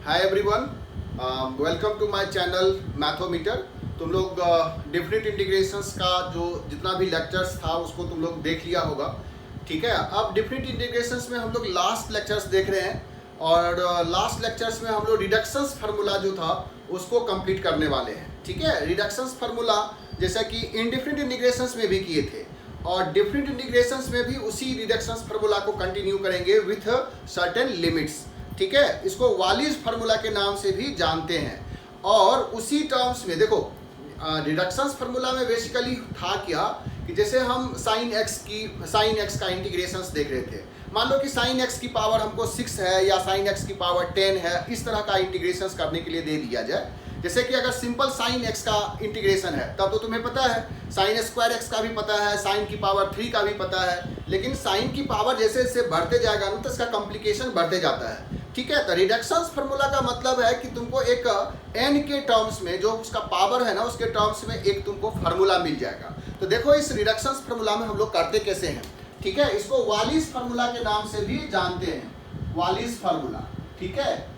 Hi everyone, welcome to my channel Mathometer. तुम लोग different integrations का जो जितना भी लेक्चर्स था उसको तुम लोग देख लिया होगा। ठीक है, अब डिफरेंट इंटीग्रेशंस में हम लोग लास्ट लेक्चर्स देख रहे हैं और लास्ट लेक्चर्स में हम लोग रिडक्शंस फार्मूला जो था उसको कंप्लीट करने वाले हैं। ठीक है, रिडक्शंस फार्मूला जैसा कि इन डिफरेंट इंटीग्रेशंस में भी किए थे और डिफरेंट इंटीग्रेशंस में भी उसी रिडक्शंस फार्मूला को कंटिन्यू करेंगे विथ सर्टेन लिमिट्स। ठीक है, इसको वालिस फार्मूला के नाम से भी जानते हैं। और उसी टर्म्स में देखो, रिडक्शंस फार्मूला में बेसिकली था क्या कि जैसे हम साइन एक्स का इंटीग्रेशंस देख रहे थे। मान लो कि साइन एक्स की पावर हमको 6 है या साइन एक्स की पावर 10 है, इस तरह का इंटीग्रेशंस करने के लिए दे दिया जाए। जैसे कि अगर सिंपल साइन एक्स का इंटीग्रेशन है तब तो तुम्हें पता है, साइन स्क्वायर एक्स का भी पता है, साइन की पावर 3 का भी पता है, लेकिन साइन की पावर जैसे जैसे बढ़ते जाएगा ना तो इसका कॉम्प्लिकेशन बढ़ते जाता है। ठीक है, तो रिडक्शंस फार्मूला का मतलब है कि तुमको एक n के टर्म्स में जो उसका पावर है ना उसके टर्म्स में एक तुमको फार्मूला मिल जाएगा। तो देखो इस रिडक्शंस फार्मूला में हम लोग करते कैसे हैं। ठीक है, इसको वालिस फार्मूला के नाम से भी जानते हैं, वालिस फार्मूला। ठीक है,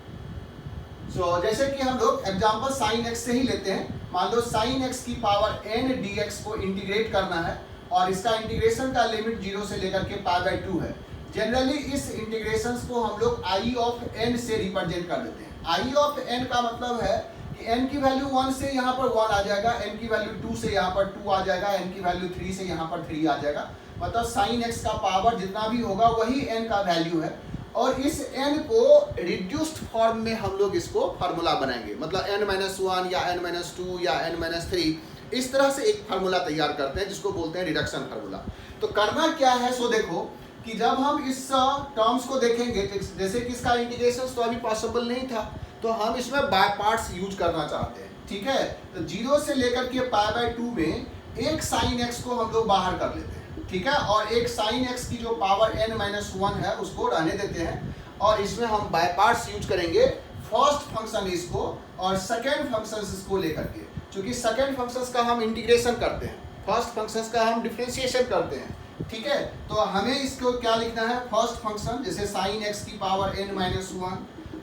जैसे कि हम लोग एग्जांपल साइन एक्स से ही लेते हैं। मान लो साइन एक्स की पावर n dx को इंटीग्रेट करना है और इसका इंटीग्रेशन का लिमिट 0 से लेकर के π/2 है। जनरली इस इंटीग्रेशंस को हम लोग i ऑफ n से रिप्रेजेंट कर देते हैं। i ऑफ n का मतलब है कि n की वैल्यू 1 से यहाँ पर 1 आ जाएगा, n की वैल्यू 2 से यहाँ पर 2 आ जाएगा, n की वैल्यू 3 से यहाँ पर 3 आ जाएगा। मतलब साइन एक्स का पावर जितना भी होगा वही n का वैल्यू है और इस n को रिड्यूस्ड फॉर्म में हम लोग इसको फार्मूला बनाएंगे। मतलब n-1 या n-2 या n-3 इस तरह से एक फार्मूला तैयार करते हैं जिसको बोलते हैं रिडक्शन फार्मूला। तो करना क्या है, सो देखो कि जब हम इस टर्म्स को देखेंगे, जैसे कि इसका इंटीग्रेशन तो अभी पॉसिबल नहीं था, तो हम इसमें बाय पार्ट्स यूज करना चाहते हैं। ठीक है, तो 0 से लेकर के π/2 में एक साइन एक्स को हम लोग बाहर कर लेते हैं। ठीक है, और एक साइन एक्स की जो पावर n-1 है उसको रहने देते हैं और इसमें हम बाय पार्ट्स यूज करेंगे। फर्स्ट फंक्शन इसको और सेकेंड फंक्शन इसको लेकर के, क्योंकि सेकेंड फंक्शन का हम इंटीग्रेशन करते हैं, फर्स्ट फंक्शन का हम डिफरेंशिएशन करते हैं। ठीक है, तो हमें इसको क्या लिखना है, फर्स्ट फंक्शन जैसे साइन एक्स की power n-1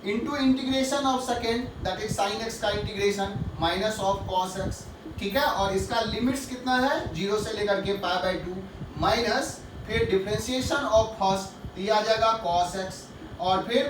into integration of second that is sine x का integration minus of cos x. ठीक है, और इसका लिमिट्स कितना है 0 से लेकर के π/2 माइनस फिर डिफरेंशिएशन ऑफ फर्स्ट ये आ जाएगा cos x और फिर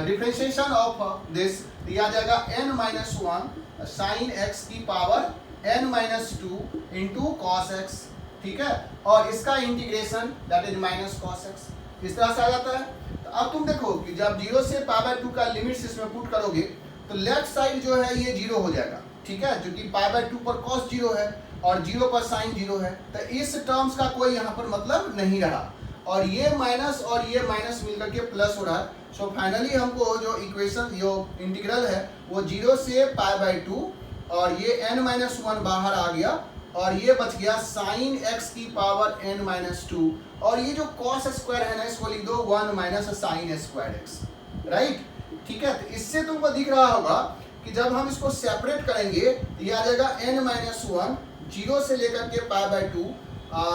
डिफरेंशिएशन ऑफ दिस ये आ जाएगा n-1 साइन x की power n-2 into cos x. ठीक है, और इसका integration that is minus cos x, इस तरह से आ जाता है। तो अब तुम देखो कि जब 0 से π/2 का लिमिट्स इसमें पुट करोगे तो लेफ्ट साइड जो है ये 0 हो जाएगा। ठीक है, जो कि π/2 पर cos 0 है और 0 पर साइन 0 है, तो इस टर्म्स का कोई यहाँ पर मतलब नहीं रहा और ये माइनस मिलकर के प्लस हो रहा है। सो फाइनली हमको जो इक्वेशन जो इंटीग्रल है वो 0 से π/2 और ये n-1 बाहर आ गया और ये बच गया साइन x की पावर n-2 और ये जो cos स्क्वायर है ना इसको लिख दो 1 minus sine square x. Right, ठीक है, तो इससे तुमको दिख रहा होगा कि जब हम इसको सेपरेट करेंगे तो ये आ जाएगा n-1 0 से लेकर के π/2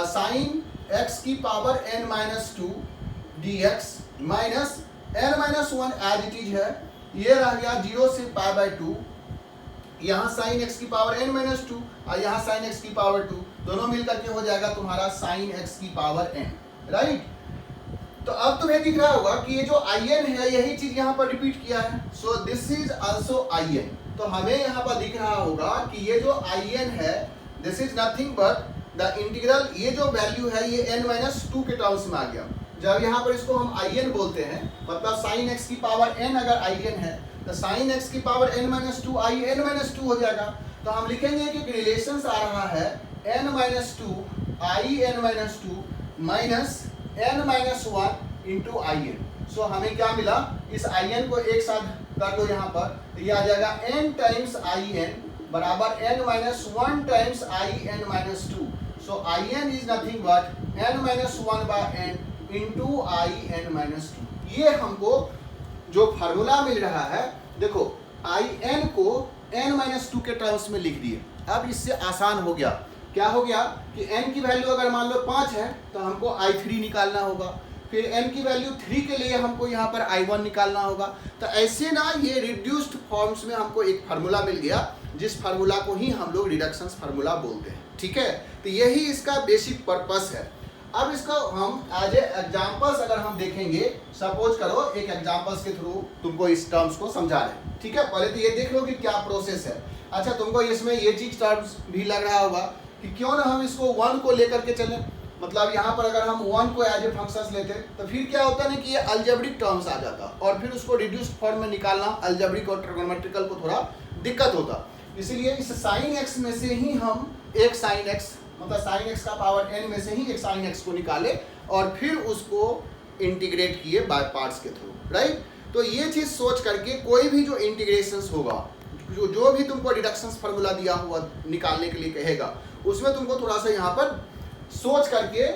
साइन x की power n-2 dx minus n-1 as it is है, ये रह गया 0 से π/2, यहाँ साइन x की पावर n-2 और यहाँ साइन x की पावर 2, दोनों मिलकर के हो जाएगा तुम्हारा साइन x की पावर n। राइट, तो अब तुम्हें दिख रहा होगा कि ये जो in है यही चीज यहाँ पर रिपीट किया है। So this is also in। तो हमें यहाँ पर दिख रहा होगा कि ये जो in है this is nothing but the integral, ये जो वैल्यू है ये n-2 के टर्म्स में आ गया। जब यहाँ पर इसको हम in बोलते हैं मतलब साइन x की पावर n अगर in है तो साइन x की पावर n-2 in-2 हो जाएगा। तो हम लिखेंगे कि रिलेशंस आ रहा है n-2 in-2 minus n-1 into in। सो हमें क्या मिला, इस in को एक साथ कर लो यहाँ पर, तो ये आ जाएगा n टाइम्स in बराबर n-1 times in-2। So in is nothing but n-1 by n into in-2। ये हमको जो फार्मूला मिल रहा है, देखो in को n-2 के टर्म्स में लिख दिए। अब इससे आसान हो गया, क्या हो गया कि n की वैल्यू अगर मान लो 5 है तो हमको i3 निकालना होगा, फिर n की वैल्यू 3 के लिए हमको यहाँ पर I1 निकालना होगा। तो ऐसे ना ये रिड्यूस्ड फॉर्म्स में हमको एक फार्मूला मिल गया, जिस फार्मूला को ही हम लोग रिडक्शन फार्मूला बोलते हैं। ठीक है, तो यही इसका बेसिक पर्पस है। अब इसको हम एज ए एग्जाम्पल्स अगर हम देखेंगे, सपोज करो एक एग्जाम्पल्स के थ्रू तुमको इस टर्म्स को समझा रहे हैं। ठीक है, पहले तो ये देख लो कि क्या प्रोसेस है। अच्छा, तुमको इसमें ये चीज टर्म्स भी लग रहा होगा कि क्यों ना हम इसको 1 को लेकर के चलें। मतलब यहाँ पर अगर हम 1 को एज ए फंक्शंस लेते तो फिर क्या होता है ना कि ये अलजेब्रिक टर्म्स आ जाता और फिर उसको रिड्यूस्ड फॉर्म में निकालना अलजेब्रिक और ट्रिग्नोमेट्रिकल को थोड़ा दिक्कत होता। इसीलिए इस साइन एक्स में से ही हम एक साइन एक्स, मतलब साइन एक्स का पावर n में से ही एक साइन एक्स को निकाले और फिर उसको इंटीग्रेट किए बाय पार्ट्स के थ्रू, राइट। तो ये चीज सोच करके कोई भी जो इंटीग्रेशंस होगा, जो भी तुमको रिडक्शन फार्मूला दिया हुआ निकालने के लिए कहेगा, उसमें तुमको थोड़ा सा यहाँ पर सोच करके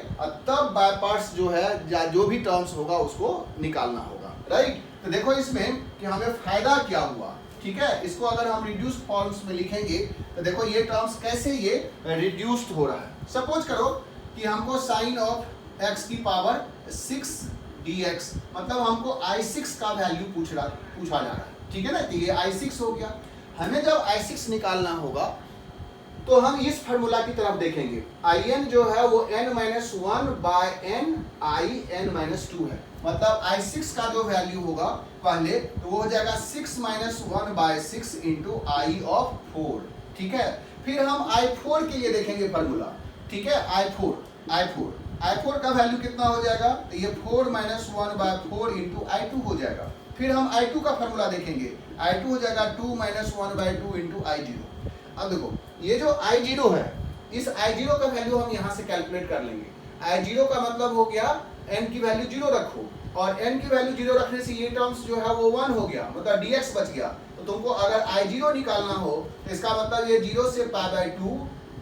तब बाय पार्ट्स जो है जो भी टर्म्स होगा उसको निकालना होगा, राइट। तो देखो इसमें कि हमें फायदा क्या हुआ। ठीक है, इसको अगर हम रिड्यूस्ड फॉर्म्स में लिखेंगे तो देखो ये टर्म्स कैसे ये रिड्यूस्ड हो रहा है। सपोज करो कि हमको साइन ऑफ x की पावर 6 dx, मतलब हमको I6 का वैल्यू पूछा जा रहा है। ठीक है ना, तो ये I6 हो गया। हमें जब I6 निकालना होगा तो हम इस फार्मूला की तरफ देखेंगे। In जो है वो n-1 बाय n I(n-2) है। मतलब I6 का जो वैल्यू होगा पहले तो वो हो जाएगा 6-1 बाय 6 इंटू I(4). ठीक है, फिर हम I4 के लिए देखेंगे फार्मूला। ठीक है, I4 का वैल्यू कितना हो जाएगा, तो ये 4-1 बाय 4 इंटू I2 हो जाएगा। फिर हम I2 का फार्मूला देखेंगे, I2 हो जाएगा 2-1 बाय 2 इंटू I0। अब देखो ये जो I0 है, इस I0 का वैल्यू हम यहाँ से कैलकुलेट कर लेंगे। I0 का मतलब हो गया n की वैल्यू 0 रखो, और n की वैल्यू 0 रखने से ये टर्म्स जो है वो 1 हो गया, मतलब dx बच गया। तो तुमको अगर I0 निकालना हो तो इसका मतलब ये 0 से π/2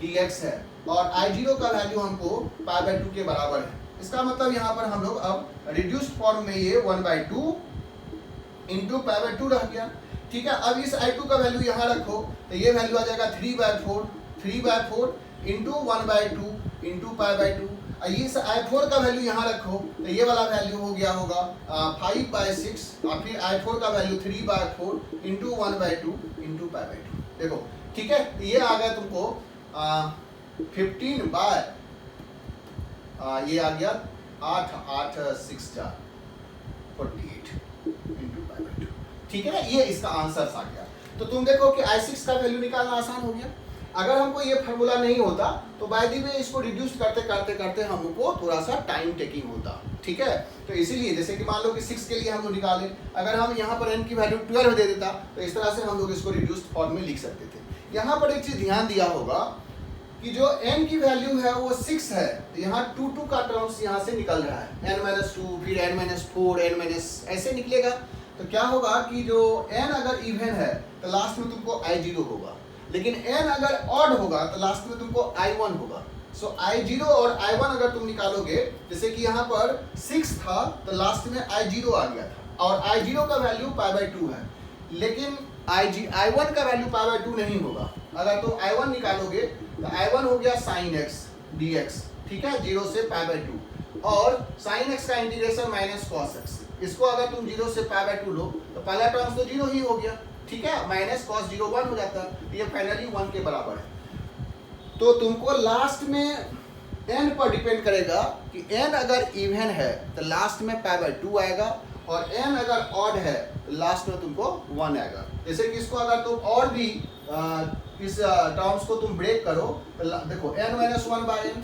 dx है, और I0 का वैल्यू हमको π/2 के बराबर है। इसका मतलब यहाँ पर हम लोग अब रिड्यूस्ड फॉर्म में ये 1/2 इंटू π/2 रह गया। ठीक है, अब इस I2 का वैल्यू यहाँ रखो तो ये वैल्यू आ जाएगा 3/4 इंटू 1/2 इंटू π/2। इस I4 का वैल्यू यहाँ रखो तो ये वाला वैल्यू हो गया होगा 5/6, और फिर I4 का वैल्यू 3/4 इंटू 1/2 इंटू π/2। देखो ठीक है, ये आ गया तुमको 15 बाय ये आ गया 8/6 48 इंटू π/2। ठीक है ना, ये इसका आंसर आ गया। तो तुम देखो कि I6 का वैल्यू निकालना आसान हो गया। अगर हमको ये फार्मूला नहीं होता तो बाय द वे इसको रिड्यूस करते हमको थोड़ा सा टाइम टेकिंग होता। ठीक है, तो इसीलिए जैसे कि मान लो कि 6 के लिए हम लोग निकाले, अगर हम यहाँ पर n की वैल्यू 12 दे देता तो इस तरह से हम लोग इसको रिड्यूस्ड फॉर्म में लिख सकते थे। यहाँ पर एक चीज ध्यान दिया होगा कि जो n की वैल्यू है वो 6 है, तो यहाँ 2 का टर्म्स यहाँ से निकल रहा है, n-2 फिर n-4 n- ऐसे निकलेगा। तो क्या होगा कि जो n अगर इवन है तो लास्ट में तुमको I0 होगा, लेकिन n अगर ऑड होगा तो लास्ट में तुमको I1 होगा। सो I0 और I1 अगर तुम निकालोगे, जैसे कि यहाँ पर 6 था तो लास्ट में I0 आ गया था, और I0 का वैल्यू π/2 है, लेकिन I1 का वैल्यू π/2 नहीं होगा। अगर तुम I1 निकालोगे तो I1 हो गया sin x dx। ठीक है, 0 से π/2, और sin x का इंटीग्रेशन माइनस cos x। इसको अगर तुम 0 से π/2 लो तो पहला टर्म्स तो 0 ही हो गया। ठीक है, माइनस cos 0 1 हो जाता है, ये फाइनली 1 के बराबर है। तो तुमको लास्ट में n पर डिपेंड करेगा कि n अगर इवन है तो लास्ट में π/2 आएगा, और n अगर ऑड है तो लास्ट में तुमको 1 आएगा। जैसे कि इसको अगर तुम और भी इस टर्म्स को तुम ब्रेक करो तो देखो n-1 बाय n,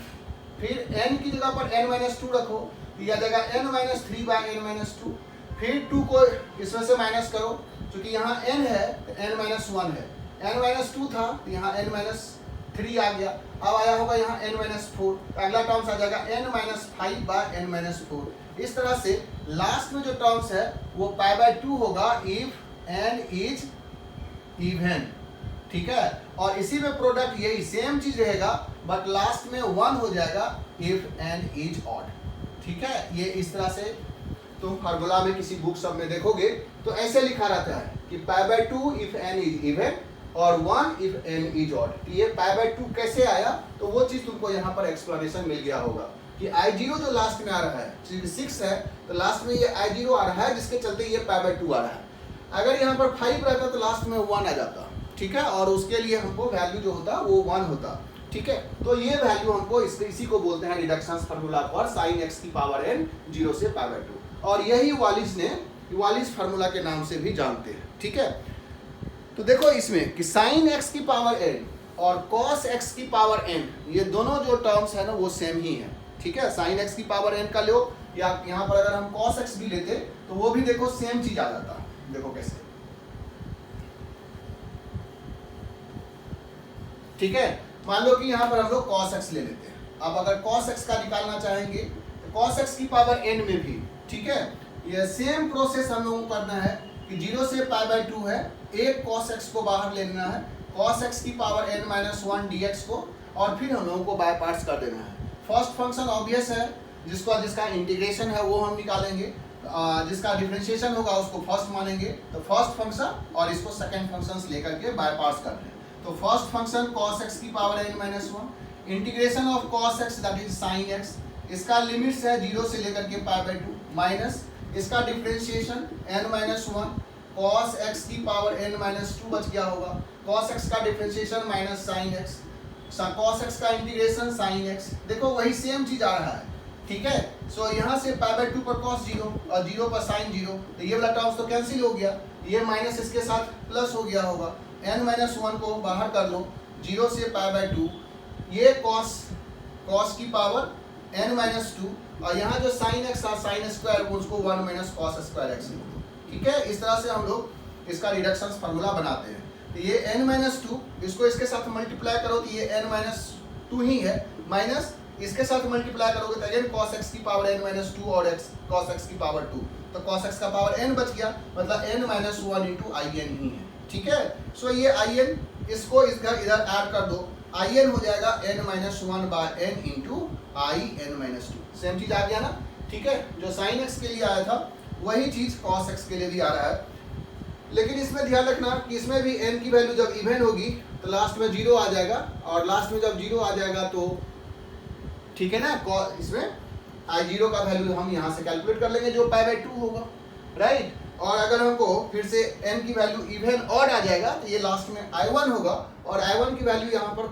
फिर n की जगह पर n-2 रखो, यह आ जाएगा n-3 बाय n-2, फिर 2 को इसमें से माइनस करो, क्योंकि यहाँ n है तो n-1 है, n-2 था तो यहाँ n-3 आ गया। अब आया होगा यहाँ n-4, अगला टर्म्स आ जाएगा n-5 बाय n-4। इस तरह से लास्ट में जो टर्म्स है वो π/2 होगा इफ n इज इवन। ठीक है, और इसी में प्रोडक्ट यही सेम चीज रहेगा, बट लास्ट में 1 हो जाएगा इफ n इज ऑड। ठीक है, ये इस तरह से तुम फार्मूला में किसी बुक सब में देखोगे तो ऐसे लिखा रहता है कि π/2 इफ n इज इवन और 1 इफ n इज ऑड। तो ये π/2 कैसे आया, तो वो चीज तुमको यहाँ पर एक्सप्लेनेशन मिल गया होगा। कि I0 जो लास्ट में आ रहा है, क्योंकि 6 है तो लास्ट में ये I0 आ रहा है, जिसके चलते ये π/2 आ रहा है। अगर यहाँ पर 5 रहता तो लास्ट में 1 आ जाता, ठीक है, और उसके लिए हमको वैल्यू जो होता वो 1 होता, ठीक है। तो ये वैल्यू हमको इसी को बोलते हैं reduction formula for sin x की पावर n 0 से π/2, और यही वालिस फार्मूला के नाम से भी जानते हैं, ठीक है। तो देखो इसमें कि sin x की पावर n और cos x की पावर n, ये दोनों जो टर्म्स है ना वो सेम ही है, ठीक है। sin x की पावर n का लो, या यहाँ पर अगर हम cos x भी लेते तो वो भी देखो सेम चीज आ जाता। देखो कैसे, ठीक है। मान लो कि यहाँ पर हम लोग cos x ले लेते हैं। अब अगर cos x का निकालना चाहेंगे तो cos x की पावर n में भी, ठीक है, ये सेम प्रोसेस हम लोगों को करना है कि 0 से π/2 है, एक cos x को बाहर लेना है, cos x की पावर n-1 dx को, और फिर हम लोगों को बाय पार्ट्स कर देना है। फर्स्ट फंक्शन ऑब्वियस है, जिसका इंटीग्रेशन है वो हम निकालेंगे, जिसका डिफरेंशिएशन होगा उसको फर्स्ट मानेंगे, तो फर्स्ट फंक्शन और इसको सेकंड फंक्शंस लेकर के बाय पार्ट्स कर रहे हैं। तो फर्स्ट फंक्शन cos x की power n-1, integration of cos x that is sin x, इसका लिमिट्स है 0 से लेकर के π/2, माइनस इसका डिफरेंशिएशन n-1 cos x की पावर n-2 बच गया होगा, cos x का differentiation minus sin x, cos x का इंटीग्रेशन sin x, देखो वही सेम चीज आ रहा है, ठीक है। सो यहाँ से π/2 पर cos 0 और 0 पर sin 0, तो ये वाला टर्म्स तो कैंसिल हो गया, ये माइनस इसके साथ प्लस हो गया होगा, n-1 को बाहर कर लो, 0 से π/2, ये cos की पावर n-2, और यहाँ जो sin x और sin स्क्वायर उसको 1 माइनस cos स्क्वायर x, ठीक है। इस तरह से हम लोग इसका रिडक्शन फार्मूला बनाते हैं। तो ये n-2, इसको इसके साथ मल्टीप्लाई करो तो ये n-2 ही है, माइनस इसके साथ मल्टीप्लाई करोगे तो अगेन cos x की पावर n-2 और cos x की पावर 2, तो cos x का पावर n बच गया, मतलब n-1 इंटू i n ही है, ठीक है। सो ये i n, इसको इधर ऐड कर दो, i n हो जाएगा n-1 by n into i n-2, same चीज आ गया ना, ठीक है। जो sin x के लिए आया था वही चीज cos x के लिए भी आ रहा है, लेकिन इसमें ध्यान रखना कि इसमें भी n की वैल्यू जब इवन होगी तो लास्ट में 0 आ जाएगा, और लास्ट में जब 0 आ जाएगा तो ठीक है ना, इसमें I0 का वैल्यू हम यहाँ से कैलकुलेट कर लेंगे जो π/2 होगा, राइट। और अगर हमको फिर से n की वैल्यू इवन ऑड आ जाएगा तो ये लास्ट में I1 होगा, और I1 की वैल्यू यहाँ पर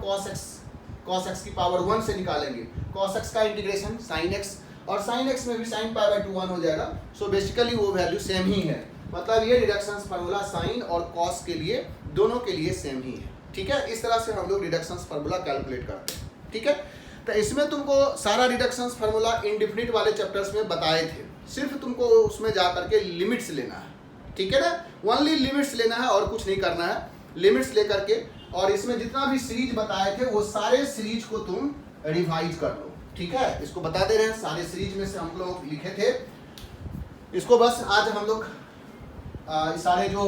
cos x की पावर 1 से निकालेंगे, cos x का इंटीग्रेशन sin x, और sin x में भी sin π/2 1 हो जाएगा। सो बेसिकली वो वैल्यू सेम ही है, मतलब ये रिडक्शन फार्मूला sin और cos के लिए दोनों के लिए सेम ही है, ठीक है। इस तरह से हम लोग रिडक्शन फार्मूला कैलकुलेट करते हैं, ठीक है। तो इसमें तुमको सारा रिडक्शन फार्मूला इंडेफिनिट वाले चैप्टर्स में बताए थे, सिर्फ तुमको उसमें जा करके लिमिट्स लेना है, ठीक है ना, ओनली लिमिट्स लेना है और कुछ नहीं करना है, लिमिट्स लेकर के, और इसमें जितना भी सीरीज बताए थे वो सारे सीरीज को तुम रिवाइज कर लो, ठीक है। इसको बता दे रहे हैं, सारे सीरीज में से हम लोग लिखे थे, इसको बस आज हम लोग सारे जो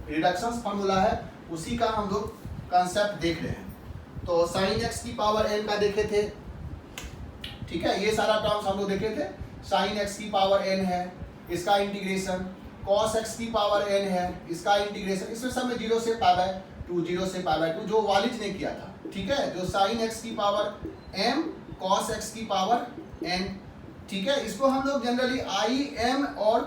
रिडक्शन फार्मूला है उसी का हम लोग कंसेप्ट देख रहे हैं। तो sin x की पावर n का देखे थे, ठीक है, ये सारा टर्म्स हम लोग देखे थे, sin x की पावर n है, इसका इंटीग्रेशन, cos x की पावर n है, इसका इंटीग्रेशन, इसमें सब में 0 से π/2 जो वालिज ने किया था, ठीक है, जो sin x की पावर m cos x की पावर n, ठीक है। इसको हम लोग जनरली i m और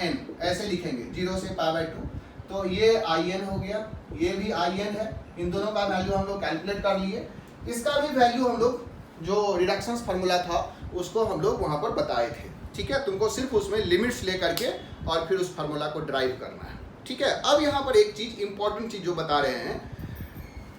n ऐसे लिखेंगे, 0 से π/2, तो ये i n हो गया, ये भी i n है, इन दोनों का वैल्यू हम लोग कैलकुलेट कर लिए, इसका भी वैल्यू हम लोग जो रिडक्शन फार्मूला था उसको हम लोग वहां पर बताए थे, ठीक है। तुमको सिर्फ उसमें लिमिट्स लेकर के और फिर उस फार्मूला को ड्राइव करना है, ठीक है। अब यहाँ पर एक चीज इंपॉर्टेंट चीज जो बता रहे हैं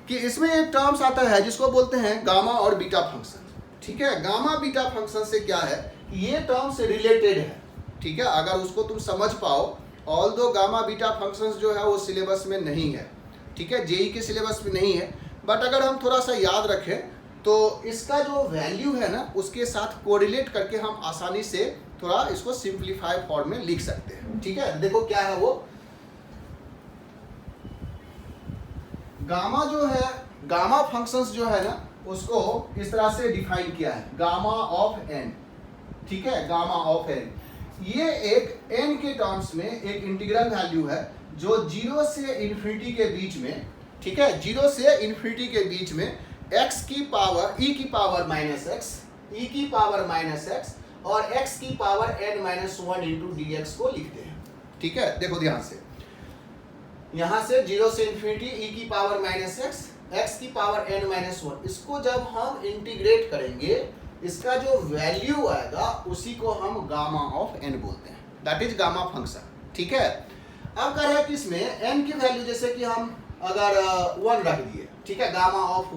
कि इसमें एक टर्म्स आता है जिसको बोलते हैं गामा और बीटा फंक्शन, ठीक है। गामा बीटा फंक्शन से क्या है कि ये टर्म्स रिलेटेड है, ठीक है, अगर उसको तुम समझ पाओ, ऑल्दो गामा बीटा फंक्शंस जो है वो सिलेबस में नहीं है, ठीक है, जेई के सिलेबस में नहीं है, बट अगर हम थोड़ा सा याद रखें तो इसका जो वैल्यू है ना उसके साथ कोरिलेट करके हम आसानी से थोड़ा इसको सिंप्लीफाई फॉर्म में लिख सकते हैं, ठीक है। देखो क्या है वो गामा जो है, गामा फंक्शंस जो है ना उसको इस तरह से डिफाइन किया है, गामा ऑफ n, ठीक है, गामा ऑफ n, ये एक n के टर्म्स में एक इंटीग्रल वैल्यू है जो 0 से इन्फिनिटी के बीच में, ठीक है, 0 से इन्फिनिटी के बीच में x की पावर e की पावर माइनस x e की पावर माइनस एक्स और x की power n minus 1 into D x को लिखते हैं। ठीक है, देखो ध्यान से, यहां से 0 से इन्फिनिटी e की पावर माइनस एक्स, x की पावर n माइनस 1, इसको जब हम इंटीग्रेट करेंगे इसका जो वैल्यू आएगा उसी को हम गामा ऑफ n बोलते हैं, दैट इज गामा फंक्शन। ठीक है, अब कर रहे हैं कि इसमें n की वैल्यू जैसे कि हम अगर 1 रख दिए, ठीक है, गामा ऑफ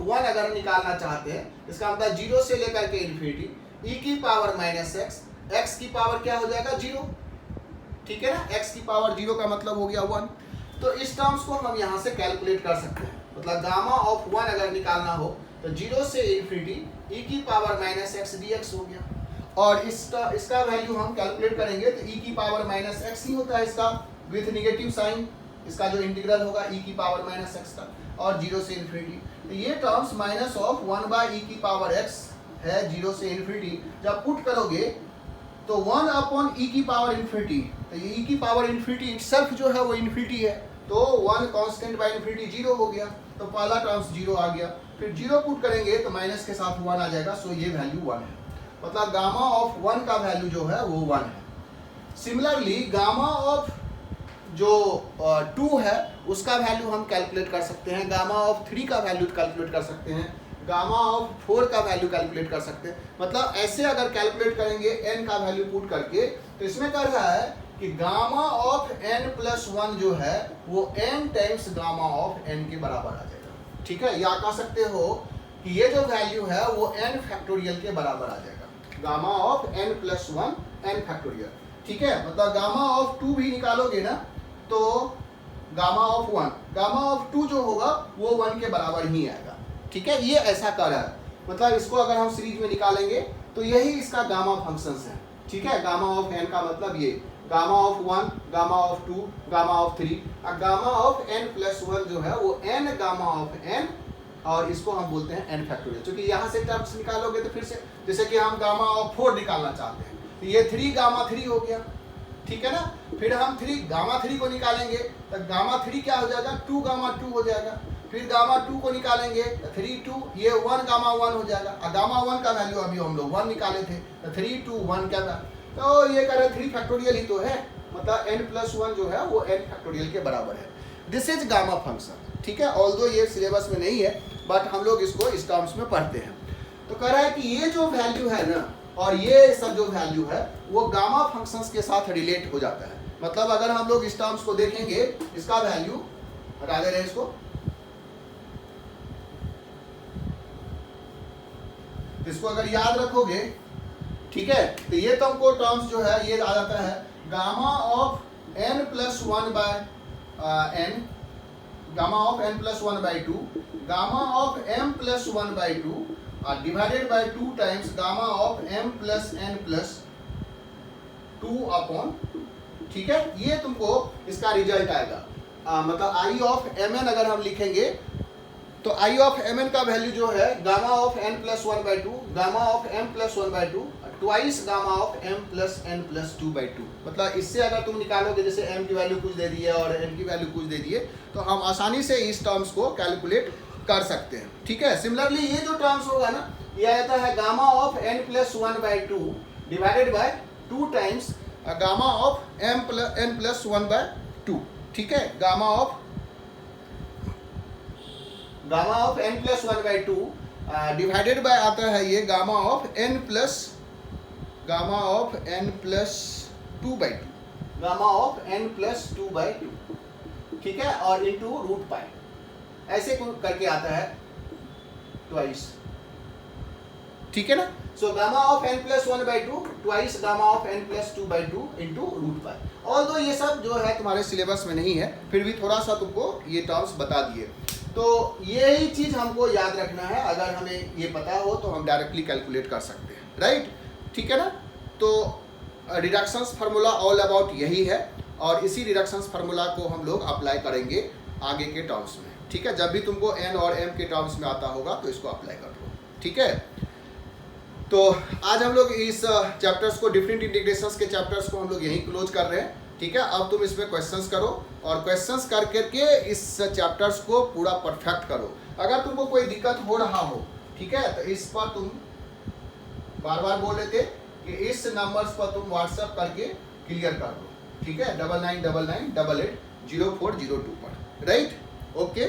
1 अगर निकालना चाहते हैं, इसका मतलब 0 से लेकर के इन्फिनिटी e की पावर माइनस एक्स, x की पावर क्या हो जाएगा 0, ठीक है ना, x की पावर 0 का मतलब हो गया 1। तो इस टर्म्स को हम यहाँ से कैलकुलेट कर सकते हैं, मतलब गामा ऑफ 1 अगर निकालना हो तो 0 से इन्फिनिटी e की power minus x D x हो गया, और इसका वैल्यू हम कैलकुलेट करेंगे तो e की पावर माइनस एक्स ही होता है इसका, विथ निगेटिव साइन, इसका जो इंटीग्रल होगा e की पावर माइनस एक्स का, और 0 से इन्फिनिटी, तो ये terms minus of 1 by e की पावर x है 0 से इन्फिनिटी, जब पुट करोगे तो 1 अपॉन e की पावर इन्फिनिटी, तो ये e की पावर इन्फिनिटी इटसेल्फ जो है वो इन्फिनिटी है, तो 1 कांस्टेंट बाई इन्फिनिटी 0 हो गया, तो पहला टर्म्स 0 आ गया, फिर 0 पुट करेंगे तो माइनस के साथ 1 आ जाएगा, सो ये वैल्यू 1 है, मतलब गामा ऑफ 1 का वैल्यू जो है वो 1 है। सिमिलरली गामा ऑफ जो 2 है उसका वैल्यू हम कैलकुलेट कर सकते हैं, गामा ऑफ 3 का वैल्यू कैलकुलेट कर सकते हैं, गामा ऑफ 4 का वैल्यू कैलकुलेट कर सकते हैं, मतलब ऐसे अगर कैलकुलेट करेंगे n का वैल्यू पुट करके, तो इसमें कर रहा है कि गामा ऑफ n प्लस 1 जो है वो n times gamma of n के बराबर आ जाएगा। ठीक है, या कह सकते हो कि ये जो वैल्यू है वो n फैक्टोरियल के बराबर आ जाएगा, gamma of n plus 1 n factorial. ठीक है, मतलब गामा ऑफ 2 भी निकालोगे ना तो गामा ऑफ 1, गामा ऑफ 2 जो होगा वो 1 के बराबर ही आएगा। ठीक है, ये ऐसा कर रहा है, मतलब इसको अगर हम सीरीज में निकालेंगे तो यही इसका गामा फंक्शंस है। ठीक है, गामा ऑफ n का मतलब ये gamma of 1, gamma of 2, gamma of 3, और गामा ऑफ n प्लस 1 जो है वो n गामा ऑफ n, और इसको हम बोलते हैं n फैक्टोरियल। क्योंकि यहाँ से टर्म्स निकालोगे तो फिर से जैसे कि हम गामा ऑफ 4 निकालना चाहते हैं तो ये 3 गामा 3 हो गया, ठीक है ना, फिर हम 3 गामा 3 को निकालेंगे तो गामा 3 क्या हो जाएगा 2 गामा 2 हो जाएगा, फिर गामा 2 को निकालेंगे तो 3 2, ये 1 गामा 1 हो जाएगा, और गामा 1 का वैल्यू अभी हम लोग 1 निकाले थे तो 3 2 1 क्या था, तो ये कह रहे 3 फैक्टोरियल ही तो है, मतलब n प्लस 1 जो है वो n फैक्टोरियल के बराबर है। This is gamma function. ठीक है, ऑल्दो ये सिलेबस में नहीं है बट हम लोग इसको इस टर्म्स में पढ़ते हैं। तो कह रहा है कि ये जो वैल्यू है ना और ये सब जो वैल्यू है वो गामा फंक्शंस के साथ रिलेट हो जाता है, मतलब अगर हम लोग इस टर्म्स को देखेंगे, इसका वैल्यू हटा दे रहे हैं इसको, इसको अगर याद रखोगे, ठीक है, तो ये तुमको टर्म्स जो है ये आ जाता है gamma of n plus 1 by n, gamma of n plus 1 by 2, gamma of m plus 1 by 2 divided by 2 times gamma of m plus n plus 2 upon. ठीक है, ये तुमको इसका रिजल्ट आएगा, मतलब आई ऑफ mn अगर हम लिखेंगे तो आई ऑफ mn का वैल्यू जो है gamma of n plus 1 by 2, gamma of m plus 1 by 2 twice gamma of m plus n plus 2 by 2। मतलब इससे अगर तुम निकालोगे, जैसे m की वैल्यू कुछ दे दी है और n की वैल्यू कुछ दे दी है, तो हम आसानी से इस टर्म्स को कैलकुलेट कर सकते हैं। ठीक है, सिमिलरली ये जो टर्म्स होगा ना, ये आता है gamma of n plus 1 by 2 divided by 2 times gamma of n plus 1 by 2। ठीक है, gamma of n plus 1 by 2 divided by आता है ये gamma of n plus 2 by 2, gamma of n plus 2 by 2। ठीक है, और इंटू रूट पाई, ऐसे करके आता है ट्वाइस। ठीक है ना, so gamma of n plus 1 by 2 twice gamma of n plus 2 by 2 into root pi. Although ये सब जो है तुम्हारे सिलेबस में नहीं है, फिर भी थोड़ा सा तुमको ये टर्म्स बता दिए, तो यही चीज हमको याद रखना है। अगर हमें ये पता हो तो हम डायरेक्टली कैलकुलेट कर सकते हैं, राइट। ठीक है ना, तो रिडक्शंस फार्मूला ऑल अबाउट यही है, और इसी रिडक्शंस फार्मूला को हम लोग अप्लाई करेंगे आगे के टर्म्स में। ठीक है, जब भी तुमको n और m के टर्म्स में आता होगा तो इसको अप्लाई कर लो। ठीक है, तो आज हम लोग इस चैप्टर्स को, डिफरेंट इंटीग्रेशंस के चैप्टर्स को हम लोग यहीं क्लोज कर रहे हैं। ठीक है, अब तुम इसमें क्वेश्चंस करो और क्वेश्चंस कर करके इस चैप्टर्स को पूरा परफेक्ट करो। अगर तुमको कोई दिक्कत हो रहा हो ठीक है, तो इस पर तुम बार बार बोल रहे थे कि इस नंबर्स पर तुम व्हाट्सएप करके क्लियर कर दो, ठीक है, 9999880402 पर, राइट, ओके।